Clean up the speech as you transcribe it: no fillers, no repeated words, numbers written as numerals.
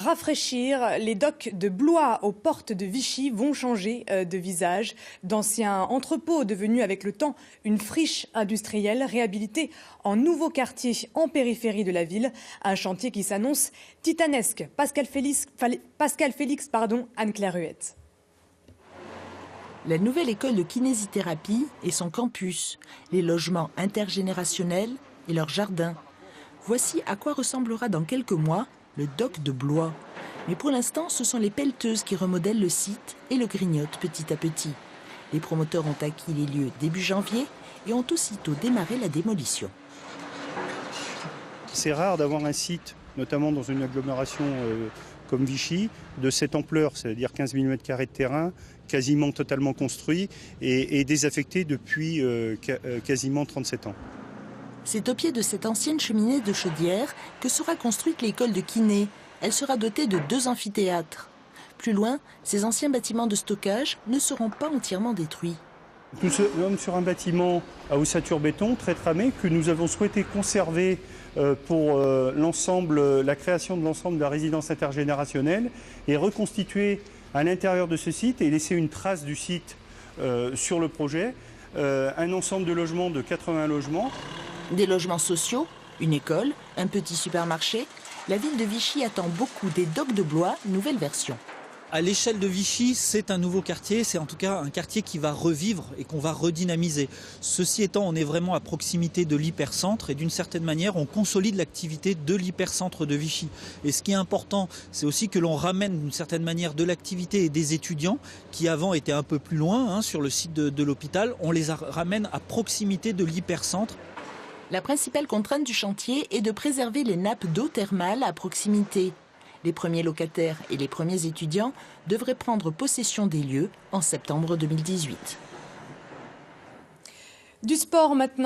Rafraîchir, les docks de Blois aux portes de Vichy vont changer de visage. D'anciens entrepôts devenus avec le temps une friche industrielle réhabilitée en nouveau quartier en périphérie de la ville. Un chantier qui s'annonce titanesque. Pascal Félix, Anne-Claire Huette. La nouvelle école de kinésithérapie et son campus, les logements intergénérationnels et leurs jardins. Voici à quoi ressemblera dans quelques mois le dock de Blois. Mais pour l'instant, ce sont les pelleteuses qui remodèlent le site et le grignotent petit à petit. Les promoteurs ont acquis les lieux début janvier et ont aussitôt démarré la démolition. C'est rare d'avoir un site, notamment dans une agglomération comme Vichy, de cette ampleur, c'est-à-dire 15 000 m² de terrain, quasiment totalement construit et désaffecté depuis quasiment 37 ans. C'est au pied de cette ancienne cheminée de chaudière que sera construite l'école de kiné. Elle sera dotée de 2 amphithéâtres. Plus loin, ces anciens bâtiments de stockage ne seront pas entièrement détruits. Nous sommes sur un bâtiment à ossature béton très tramé que nous avons souhaité conserver pour la création de l'ensemble de la résidence intergénérationnelle et reconstituer à l'intérieur de ce site et laisser une trace du site sur le projet. Un ensemble de logements de 80 logements. Des logements sociaux, une école, un petit supermarché. La ville de Vichy attend beaucoup des docks de Blois, nouvelle version. À l'échelle de Vichy, c'est un nouveau quartier, c'est en tout cas un quartier qui va revivre et qu'on va redynamiser. Ceci étant, on est vraiment à proximité de l'hypercentre et d'une certaine manière, on consolide l'activité de l'hypercentre de Vichy. Et ce qui est important, c'est aussi que l'on ramène d'une certaine manière de l'activité et des étudiants qui avant étaient un peu plus loin sur le site de l'hôpital. On les ramène à proximité de l'hypercentre. La principale contrainte du chantier est de préserver les nappes d'eau thermale à proximité. Les premiers locataires et les premiers étudiants devraient prendre possession des lieux en septembre 2018. Du sport maintenant.